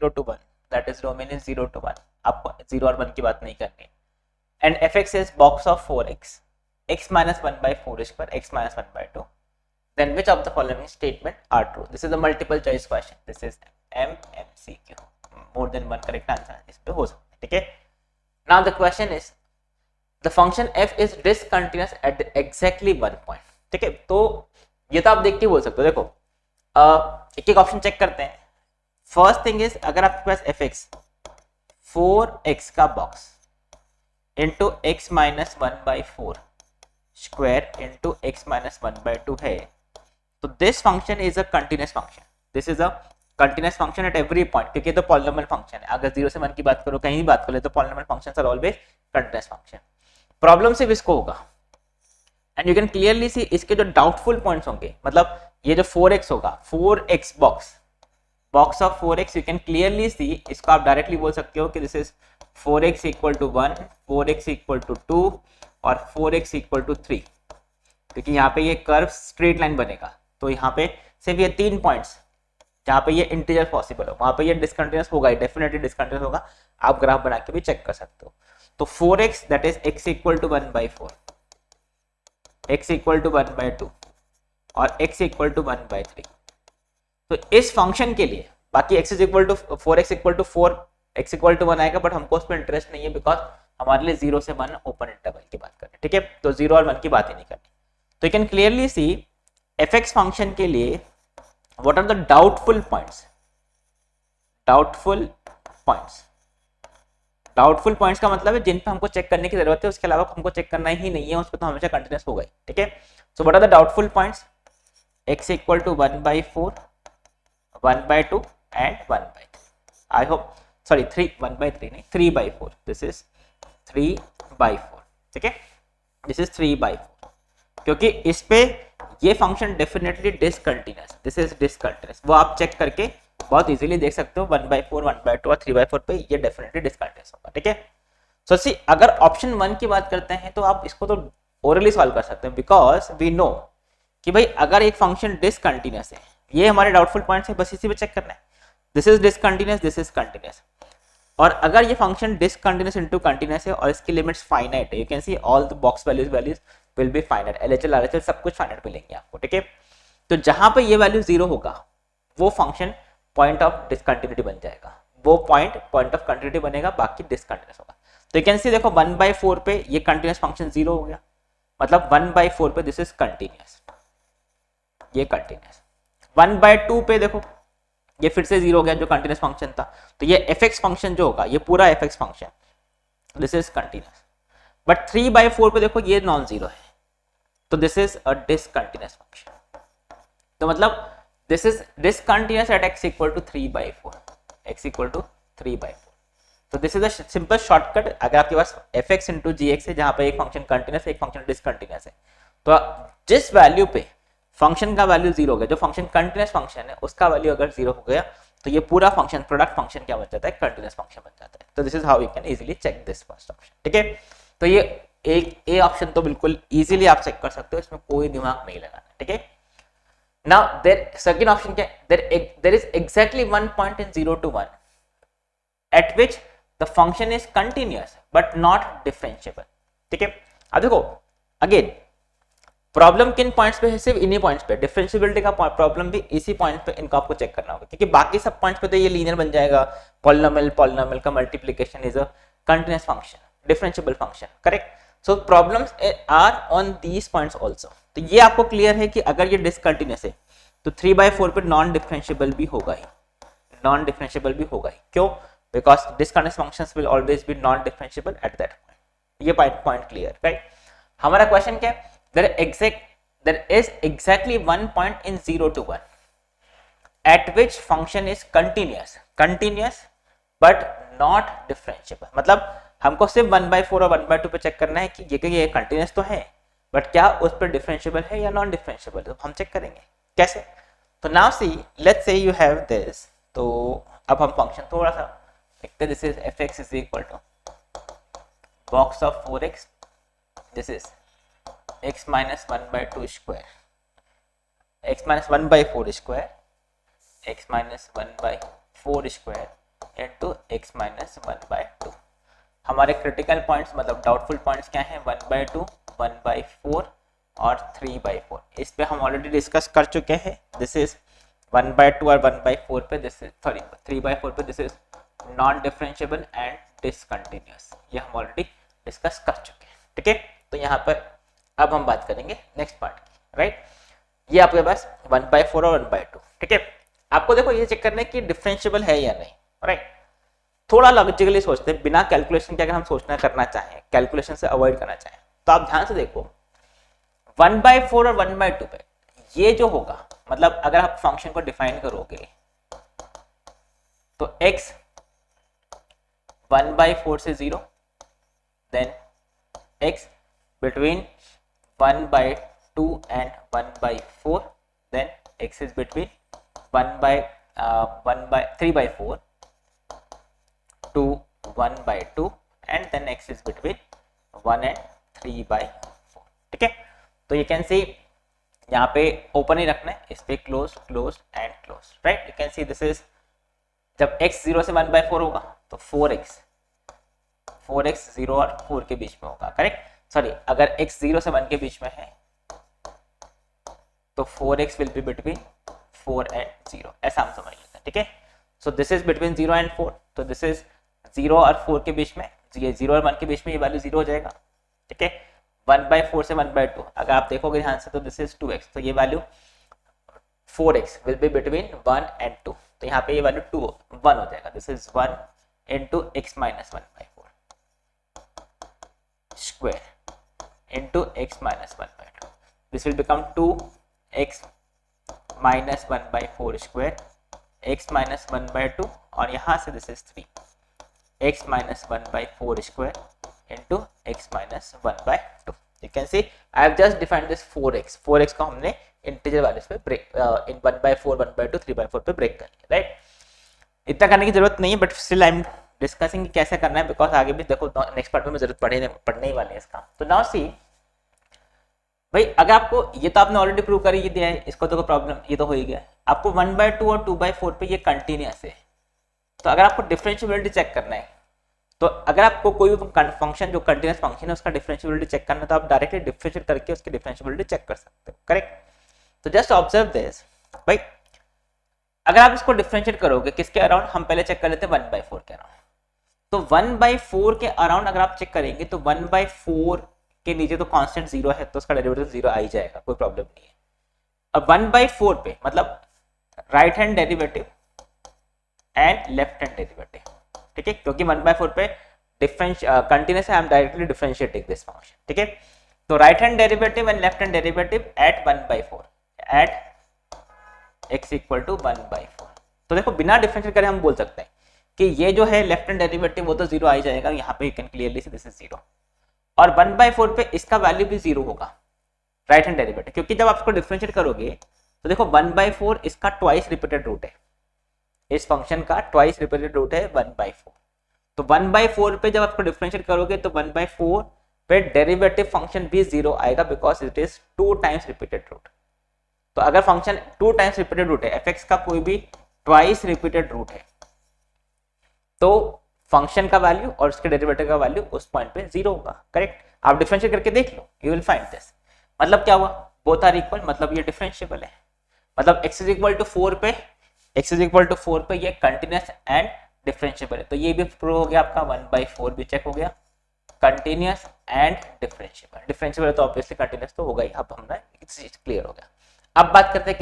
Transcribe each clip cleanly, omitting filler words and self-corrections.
0 to 1, that is domain is 0 to 1, आपको 0 और 1 की बात नहीं करनी. And fx is box of 4x, x minus 1 by 4 square, x minus 1 by 2, then which of the following statement are true? This is a multiple choice question. This is MCQ. More than one correct answer इस पे हो सकता है, ठीक है. Now the question is, the function f is discontinuous at exactly 1 point. ठीक है, तो ये तो आप देख के बोल सकते हो. देखो एक एक ऑप्शन चेक करते हैं. फर्स्ट थिंग इज, अगर आपके पास fx 4x का box into x minus 1 by 4 square into x minus 1 by 2 है, तो this function is a continuous function. This is a continuous function at every point, क्योंकि तो polynomial function है. अगर 0 से 1 की बात करो, कहीं भी बात करो, तो polynomial functions are always continuous function. Problem सिर्फ इसको होगा, and you can clearly see इसके जो डाउटफुल पॉइंट्स होंगे, मतलब ये जो 4x होगा, 4x box of 4x, you can clearly see, इसको आप डायरेक्टली बोल सकते हो कि this is 4x equal to 1, 4x equal to 2 और 4x इक्वल टू 3, क्योंकि यहाँ पे ये कर्व स्ट्रेट लाइन बनेगा. तो यहाँ पे सिर्फ ये 3 पॉइंट्स जहाँ पे ये इंटीजर पॉसिबल हो, वहाँ पे ये डिसकंटिन्यूअस होगा, डेफिनेटली डिसकंटिन्यूअस होगा. आप ग्राफ बना के भी चेक कर सकते हो. तो 4x that is x equal to 1 by 4, x equal to 1 by 2 और x इक्वल टू 1 बाई 3. तो इस फंक्शन के लिए बाकी x is equal to 4x equal to 4, x equal to 1 आएगा, बट हमको उस पर इंटरेस्ट नहीं है, बिकॉज हमारे लिए 0 से 1 ओपन इंटरवल की बात करें, ठीक है. तो 0 और 1 की बात ही नहीं करनी. तो you can clearly see fx function के लिए what are the doubtful points. Doubtful points का मतलब है जिन पे हमको चेक करने की जरूरत है, उसके अलावा हमको चेक करना ही नहीं है, उस पर तो हमेशा कंटिन्यूअस होगा ही, ठीक है. So what are the doubtful points? x equal to 1 by 4, 1 by 2 and 1 by 3. I hope, sorry 1 by 3 नहीं, 3 बाई 4. दिस इज 3 बाई 4, ठीक है. दिस इज 3 बाई 4, क्योंकि इस पे ये function definitely discontinuous, this is discontinuous. वो आप चेक करके बहुत इजीली देख सकते हो. 1 बाई 4, 1 बाई 2 और 3 बाई 4 पे ये डेफिनेटली डिसकंटिन्यूअस होगा, ठीक है. सो सी, अगर ऑप्शन 1 की बात करते हैं तो आप इसको तो ओरली सॉल्व कर सकते हैं, बिकॉज वी नो कि भाई अगर एक फंक्शन डिसकंटिन्यूअस है, ये हमारे डाउटफुल पॉइंट्स है, बस इसी पे चेक करना है. This is discontinuous, this is continuous. और अगर ये फंक्शन डिसकंटिन्यूअस इनटू कंटिन्यूअस है और इसकी लिमिट्स फाइनाइट है, you can see all the box values will be finite, LHL RHL सब कुछ फाइनाइट मिलेंगे आपको, ठीक है. तो जहां पे ये वैल्यू 0 होगा, वो फंक्शन पॉइंट ऑफ डिसकंटिन्यूटी बन जाएगा, वो पॉइंट ऑफ कंटिन्यूटी बनेगा, बाकी डिसकंटिन्यूअस होगा. तो यू कैन सी, देखो 1 बाई 4 पे ये कंटिन्यूअस फंक्शन 0 हो गया, मतलब 1 बाई 4 पे दिस इज कंटिन्यूअस, ये कंटिन्यूअस. 1 बाई 2 पे देखो ये फिर से 0 हो गया, जो कंटिन्यूअस फंक्शन था. तो ये fx फंक्शन जो होगा, ये पूरा fx function, this is continuous. But 3 by 4 पे देखो ये नॉन जीरो है, तो this is a discontinuous function. तो मतलब this is discontinuous at x equal to 3 by 4, x equal to 3 by 4. तो this is a simple shortcut. अगर आपके पास fx इंटू gx है, जहां पे एक फंक्शन कंटिन्यूअस है, एक फंक्शन डिसकंटिन्यूअस है, तो जिस वैल्यू पे फंक्शन का वैल्यू 0 हो गया, जो फंक्शन कंटिन्यूअस फंक्शन है उसका वैल्यू अगर 0 हो गया, तो ये पूरा फंक्शन, प्रोडक्ट फंक्शन क्या बन जाता है? कंटिन्यूअस फंक्शन बन जाता है. तो this is how you can easily check this first option, ठीक है. तो ये एक ए ऑप्शन तो बिल्कुल इजीली आप चेक कर सकते हो, इसमें कोई दिमाग नहीं लगाना, ठीक है. नाउ देयर सेकंड ऑप्शन क्या है? There is exactly 1 point in 0 to 1 at which the function is continuous but not differentiable, ठीक है. अब देखो अगेन, प्रॉब्लम किन पॉइंट्स पे है? सिर्फ इन्हीं पॉइंट्स पे. डिफरेंशिएबिलिटी का प्रॉब्लम भी इसी पॉइंट पे इनको आपको चेक करना होगा, क्योंकि बाकी सब पॉइंट्स पे तो ये लीनियर बन जाएगा. पॉलिनोमियल का multiplication is a continuous function, differentiable function, correct. So problems are on these points also. तो ये आपको क्लियर है कि अगर ये डिसकंटिन्यूअस है तो 3 बाई 4 पे नॉन डिफरेंशिएबल भी होगा ही, नॉन डिफरेंशिएबल भी होगा ही. क्यों? Because discontinuous functions will always be non differentiable at that point. ये पॉइंट क्लियर, राइट. हमारा क्वेश्चन क्या है? there is exactly 1 point in 0 to 1 at which function is continuous but not differentiable. मतलब हमको सिर्फ 1 by 4 और 1 by 2 पे check करना है कि ये कंटिन्यूस तो है, बट क्या उस पर डिफरेंशिएबल है या नॉन डिफरेंशिएबल, तो हम चेक करेंगे कैसे. तो now see, let's say you have this. तो अब हम फंक्शन थोड़ा सा लिखते हैं. This is fx is equal to box of 4x, this is x minus 1 by 2 square, x minus 1 by 4 square, x minus 1 by 4 square into x minus 1/2। हमारे critical points मतलब doubtful points क्या हैं, 1/2, 1/4 और 3/4। इस पे हम ऑलरेडी डिस्कस कर चुके हैं। दिस इज 1/2 और 1/4 पे, दिस इज सॉरी 3/4 पे this is non differentiable and discontinuous. ये हम ऑलरेडी डिस्कस कर चुके हैं, ठीक है। तो यहाँ पर अब हम बात करेंगे नेक्स्ट पार्ट की, राइट। ये आपके पास 1/4 और 1/2, ठीक है। आपको देखो ये चेक करना है कि डिफरेंशिएबल है या नहीं, राइट। थोड़ा लॉजिकली सोचते हैं, बिना कैलकुलेशन के अगर हम सोचना करना चाहें, कैलकुलेशन से अवॉइड करना चाहें, तो आप ध्यान से देखो 1/4 और 1/2 पे ये जो होगा, मतलब अगर आप फंक्शन को डिफाइन करोगे तो x 1/4 से 0, then x between 1/2 and 1/4, then x is between 3/4 to 1/2 and then x is between 1 and 3/4, ठीक है। तो you can see यहाँ पे ओपन ही रखना है, इस पे close close and close, right. You can see this is जब x 0 से 1/4 होगा तो 4x 0 और 4 के बीच में होगा, करेक्ट। सॉरी, अगर x 0 से 1 के बीच में है तो 4x will be between 4 and 0, ऐसा हम समझ लेते हैं, ठीक है। So this is between 0 and 4, तो दिस इज 0 और 4 के बीच में, ये 0 और 1 के बीच में ये वैल्यू 0 हो जाएगा, ठीक है। 1/4 से 1/2 अगर आप देखोगे ध्यान से तो दिस इज 2x, तो ये value 4x will be between 1 and 2, तो यहाँ पे ये वैल्यू 1 हो जाएगा। This is 1 into x minus 1/4 square into x minus 1/2, this will become 2x minus 1/4 square, x minus 1/2 और यहाँ से this is 3x minus 1/4 square into x minus 1/2। You can see I have just defined this 4x को हमने integer values पे break in 1/4, 1/2, 3/4 पे break कर लिया, right. इतना करने की जरूरत नहीं है, but still I am discussing कैसे करना है, बिकॉज आगे भी देखो नेक्स्ट पार्ट में जरूरत पढ़ने ही वाली है इसका। तो नाउ सी भाई, अगर आपको ये तो आपने ऑलरेडी प्रूव कर ही दिया है, इसको तो कोई प्रॉब्लम, ये तो हो ही गया। आपको 1/2 और 2/4 पे ये कंटिन्यूअस है, तो अगर आपको डिफरेंशिएबिलिटी चेक करना है, तो अगर आपको कोई भी फंक्शन जो कंटीन्यूअस फंक्शन है उसका डिफरेंशिएबिलिटी चेक करना है, तो आप डायरेक्टली डिफरेंशिएट करके उसकी डिफरेंशिएबिलिटी चेक कर सकते हो, करेक्ट। तो जस्ट ऑब्जर्व दिस भाई, अगर आप इसको डिफरेंशिएट करोगे किसके अराउंड, हम पहले चेक कर लेते हैं 1/4 के अराउंड। तो 1/4 के अराउंड अगर आप चेक करेंगे तो 1/4 के नीचे तो कांस्टेंट 0 है, तो उसका डेरिवेटिव 0 आ ही जाएगा, कोई प्रॉब्लम नहीं है। अब 1/4 पे मतलब right hand derivative and left hand derivative, ठीक है, क्योंकि 1/4 पे कंटीन्यूअस है, I am directly differentiating this function, ठीक है। तो right hand derivative and left hand derivative at 1/4 at x equal to 1/4। तो देखो बिना डिफरेंशिएट करे हम बोल सकते हैं कि ये जो है लेफ्ट हैंड डेरिवेटिव वो तो 0 आ ही जाएगा, यहाँ पे you can clearly C this is 0, और 1/4 पे इसका वैल्यू भी 0 होगा, राइट हैंड डेरिवेटिव, क्योंकि जब आप इसको डिफरेंशिएट करोगे तो देखो 1/4 इसका ट्वाइस रिपीटेड रूट है, इस फंक्शन का ट्वाइस रिपीटेड रूट है 1/4। तो 1/4 पे जब आपको डिफरेंशिएट करोगे तो 1/4 पे डेरिवेटिव फंक्शन भी 0 आएगा, because it is 2 times repeated root. तो अगर फंक्शन 2 टाइम्स रिपीटेड रूट है, fx का कोई भी ट्वाइस रिपीटेड रूट है, तो फंक्शन का वैल्यू और उसके डेरिवेटिव का वैल्यू उस पॉइंट पे 0 होगा, करेक्ट। आप डिफरेंशिएट करके देख लो, यू विल फाइंड दिस। मतलब क्या हुआ, बोथ आर इक्वल, मतलब ये डिफरेंशिएबल है, मतलब x इज इक्वल टू 4 पे ये कंटिन्यूअस एंड डिफरेंशिएबल है। तो ये भी प्रूव हो गया आपका, 1/4 भी चेक हो गया, कंटिन्यूअस एंड डिफरेंशिएबल। डिफरेंशिएबल तो ऑब्वियसली कंटिन्यूअस तो होगा ही, अब हमारा चीज क्लियर हो गया। अब बात करते हैं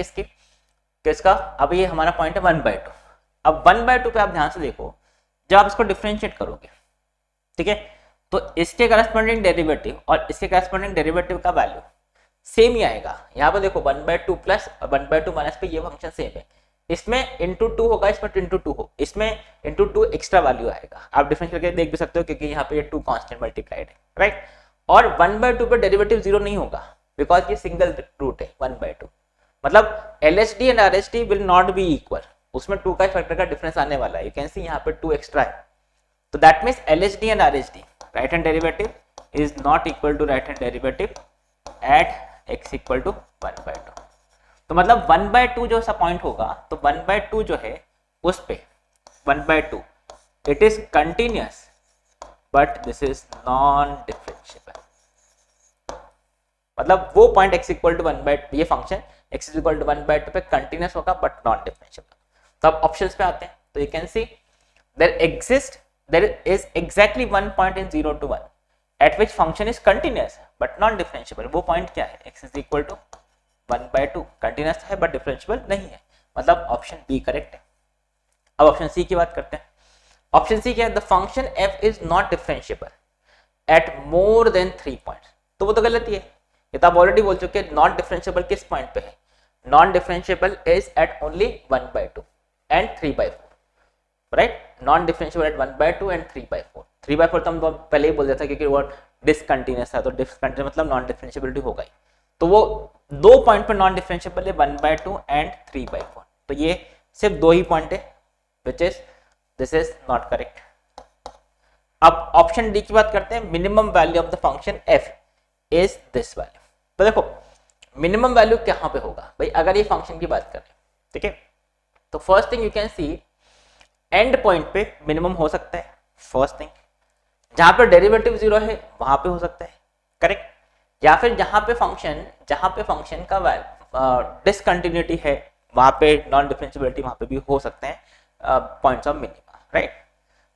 किसका, अब ये हमारा पॉइंट है 1/2। अब 1/2 पे आप ध्यान से देखो, जब आप इसको डिफरेंशिएट करोगे, ठीक है, तो इसके करस्पॉन्डिंग डेरिवेटिव और इसके करस्पॉन्डिंग डेरिवेटिव का वैल्यू सेम ही आएगा। यहाँ पे देखो 1/2 प्लस 1/2 माइनस पे ये फंक्शन सेम है, इसमें इंटू 2 होगा, इसमें इंटू 2 हो, इसमें इंटू 2 एक्स्ट्रा वैल्यू आएगा। आप डिफरेंस करके देख भी सकते हो, क्योंकि यहाँ पे ये 2 कांस्टेंट मल्टीप्लाइड है, राइट। और 1/2 पे डेरिवेटिव 0 नहीं होगा, बिकॉज ये सिंगल रूट है 1/2, मतलब LHD and RHD will not be equal, उसमें 2 का फैक्टर का डिफरेंस आने वाला है। यू कैन सी यहाँ पे 2 एक्स्ट्रा है, तो that means LHD and RHD right hand derivative is not equal to right hand derivative at x equal to 1/2। तो मतलब 1/2 जो सा पॉइंट होगा, तो 1/2 जो है उस पे 1/2 it is continuous but this is non differentiable. मतलब वो point x equal to 1 by ये function x is equal to 1 by 2 पे कंटिन्यूअस होगा बट नॉन डिफरेंशिएबल। तो अब ऑप्शंस पे आते हैं, तो you can C there is exactly one point in 0 to 1 at which function is continuous but non differentiable। वो पॉइंट क्या है? x is equal to 1 by 2 continuous है बट डिफरेंशिएबल नहीं है, मतलब ऑप्शन बी करेक्ट है। अब ऑप्शन सी की बात करते हैं। ऑप्शन सी क्या है? The function f is not differentiable at more than 3 points। तो वो तो गलत ही है, ये तो आप ऑलरेडी बोल चुके हैं। नॉन डिफरेंशिएबल किस पॉइंट पे है? Non differentiable is at only 1 by 2 and 3 by 4, right? Non differentiable at 1 by 2 and 3 by 4। 3 by 4 तो हम तो पहले ही बोल दिया था क्योंकि वो डिसकंटिन्यूअस है, तो डिसकंटिन्यूअस मतलब नॉन डिफरेंशिएबिलिटी होगा ही। तो वो दो पॉइंट पर नॉन डिफरेंशिएबल है, 1 by 2 एंड 3 by 4। तो ये सिर्फ दो ही पॉइंट है, which is this is not correct. अब ऑप्शन डी की बात करते हैं। Minimum value of the function f is this value. तो देखो मिनिमम वैल्यू कहां पे होगा भाई, अगर ये फंक्शन की बात करें, ठीक है? तो first thing you can C and point पे मिनिमम हो सकता है। फर्स्ट थिंग, जहां पे डेरिवेटिव 0 है वहां पे हो सकता है, करेक्ट? या फिर जहां पे फंक्शन का डिसकंटिन्यूटी है वहां पे नॉन डिफरेंशिएबिलिटी वहां पे भी हो सकते हैं points of minima, right?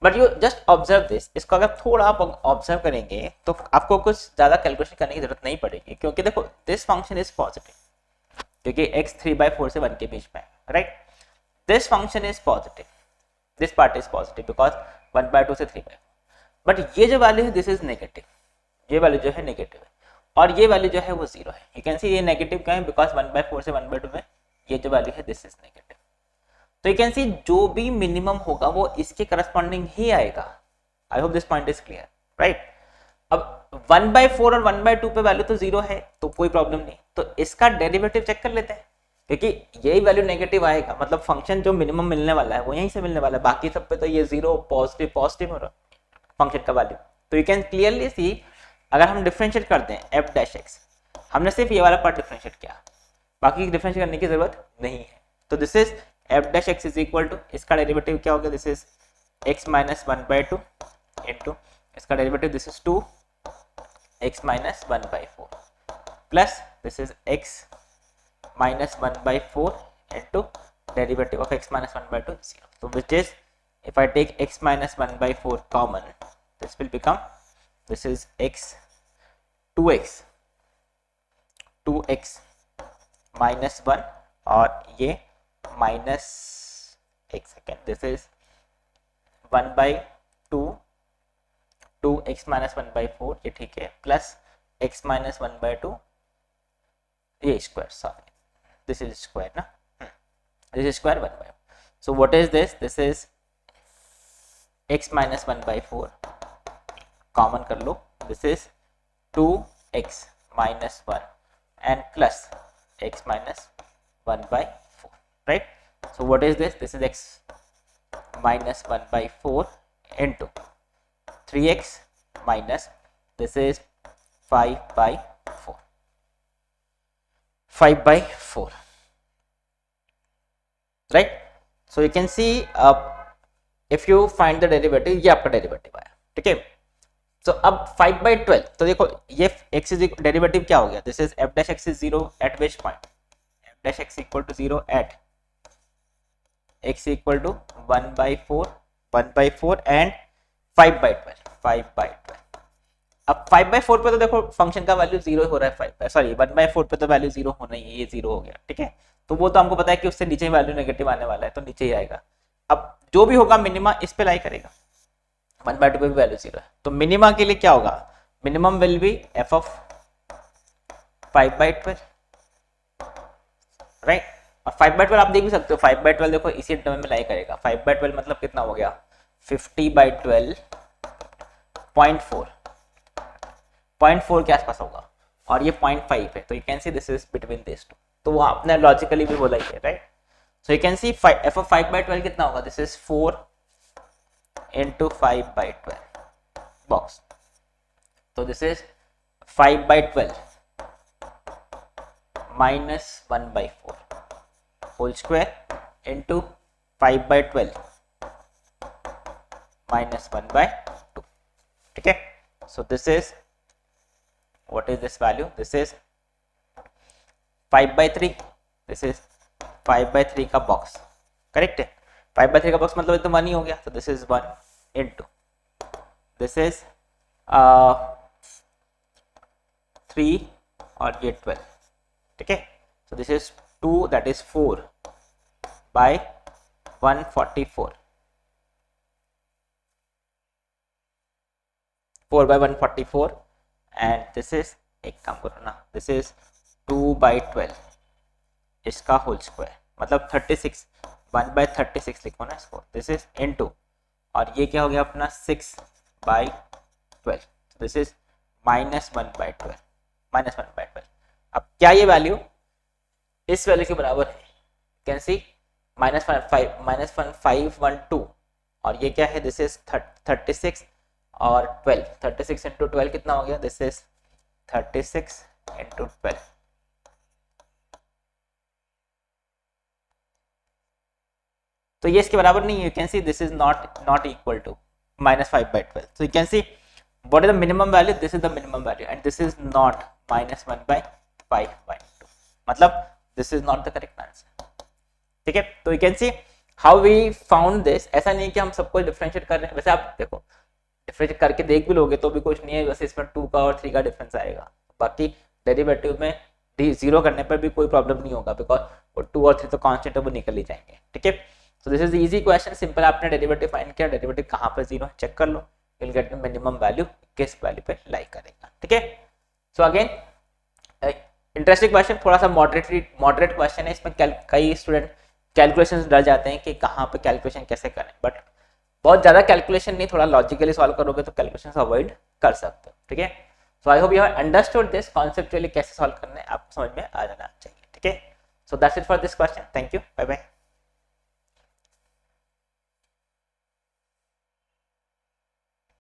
But you just observe this. इसको अगर थोड़ा आप ऑब्जर्व करेंगे तो आपको कुछ ज्यादा कैलकुलेशन करने की जरूरत नहीं पड़ेगी, क्योंकि देखो दिस फंक्शन इज पॉजिटिव क्योंकि x 3 by 4 से 1 के बीच में है, right? This function is positive, this part is positive because 1 by 2 से 3 by 4। बट ये जो वैल्यू है दिस इज नेगेटिव, ये वैल्यू जो है नेगेटिव है और ये वैल्यू जो है वो 0 है। यू कैन सी ये नेगेटिव क्या है? बिकॉज 1 by 4 से 1 by 2 में ये जो वैल्यू है दिस इज नेगेटिव। तो यू कैन सी जो भी मिनिमम होगा वो इसके करस्पॉन्डिंग ही आएगा। I hope this point is clear, right? अब 1 by 4 और 1 by 2 पे वैल्यू तो 0 है तो कोई प्रॉब्लम नहीं, तो इसका डेरिवेटिव चेक कर लेते हैं क्योंकि यही वैल्यू नेगेटिव आएगा, मतलब फंक्शन जो मिनिमम मिलने वाला है वो यहीं से मिलने वाला है, बाकी सब पे तो ये 0 पॉजिटिव पॉजिटिव हो रहा है फंक्शन का वैल्यू। तो यू कैन क्लियरली सी अगर हम डिफरेंशिएट करते हैं एफ डैश एक्स, हमने सिर्फ ये वाला पार्ट डिफरेंशिएट किया, बाकी डिफरेंशिएट करने की जरूरत नहीं है। तो this is f dash x is equal to, इसका डेरिवेटिव क्या हो गया? This is x minus 1 by 2 into इसका derivative this is 2 x minus 1 by 4 plus this is x minus 1 by 4 into derivative of x minus 1 by 2 0. So which is, if I take x minus 1 by 4 common, this will become, this is x 2x minus 1 और ये minus एक second, this is 1 by 2x minus 1 by 4 ये ठीक है, plus x minus 1 by 2 ये square, sorry this is square na, this is square 1 by 4. So what is this? This is x minus 1 by 4 common कर लो, this is 2x minus 1 and plus x minus 1 by 4, right? So what is this? This is x minus 1 by 4 into 3x minus, this is 5 by 4, 5 by 4, right? So you can see if you find the derivative, ये आपका derivative आया, ठीक है? So अब 5 by 12, तो देखो ये x is derivative क्या हो गया? This is f dash x is 0 at which point? f dash x equal to 0 at x equal to 1 by 4 and 5 by 12, 5 by 12। अब 5 by 4 पे तो देखो फंक्शन का वैल्यू 0 हो रहा है, 5 सॉरी 1 by 4 पे तो वैल्यू 0 होना ही है, ये 0 हो गया, ठीक है? तो वो तो हमको पता है कि उससे नीचे वैल्यू नेगेटिव आने वाला है, तो नीचे ही आएगा। अब जो भी होगा मिनिमा इस पे लाई करेगा, 1 by 2 पे भी वैल्यू 0 है, तो मिनिमा के लिए क्या होगा? Minimum will be f of 5 by 12, right? और 5 by 12 आप देख भी सकते हो, 5 by 12 देखो इसी टर्म में लाई करेगा। 5 by 12 मतलब कितना हो गया? 50 by 12 0.4 के आसपास होगा और ये 0.5 है, तो you can see this is between this two. तो वो आपने लॉजिकली भी बोला ही है, right? So you can see f of 5 by 12 कितना होगा? This is 4 into 5 by 12 box, तो this is 5 by 12 minus 1 by 4 whole square into 5 by 12 -1/2. ठीक है, so this is what is this value, this is 5/3, this is 5/3 का box, correct है। 5/3 का box मतलब तो 1 ही हो गया, तो this is 1 into this is 3 और ये 12, ठीक है। So this is 2, that is 4/144, 4/144 and this is, एक काम करो ना, दिस इज 2/12 इसका होल स्क्वायर, मतलब 36, 1/36 लिखो ना इसको, दिस इज इनटू, और ये क्या हो गया अपना 6/12, दिस इज -1/12, -1/12। अब क्या ये वैल्यू इस वैल्यू के बराबर है, कैन सी -1512, और ये क्या है, दिस इज 36 और 12, 36 इंटू 12 कितना हो गया, दिस इज 36 इंटू 12, तो ये इसके बराबर नहीं है, you can see this is not equal to -5/12, so you can see what is the minimum value, this is the minimum value and this is not -1/5/2, मतलब this is not the correct answer, ठीक है। तो you can see how we found this, ऐसा नहीं कि हम सबको differentiate कर रहे हैं, वैसे आप देखो डिफरेंशिएट करके देख भी लोगे तो भी कुछ नहीं है, वैसे इसमें 2 का और 3 का डिफरेंस आएगा, बाकी डेरिवेटिव में जीरो करने पर भी कोई प्रॉब्लम नहीं होगा, बिकॉज वो 2 और 3 तो कांस्टेंट है, वो निकल ही जाएंगे, ठीक है। So this is easy question, simple, आपने डेरिवेटिव फाइंड किया, डेरिवेटिव कहाँ पर जीरो चेक कर लो, will get the minimum value किस वैल्यू पे लाई करेगा, ठीक है। सो अगेन इंटरेस्टिंग क्वेश्चन, थोड़ा सा मॉडरेट क्वेश्चन है, इसमें कई स्टूडेंट कैलकुलेशन डर जाते हैं कि कहाँ पे कैलकुलेशन कैसे करें, बट बहुत ज़्यादा कैलकुलेशन नहीं, थोड़ा लॉजिकली सॉल्व करोगे तो कैलकुलेशन अवॉइड कर सकते हो, ठीक है। So I hope you have understood this, conceptually कैसे सॉल्व करना है आपको समझ में आ जाना चाहिए, ठीक है। So that's it for this question, thank you, bye bye.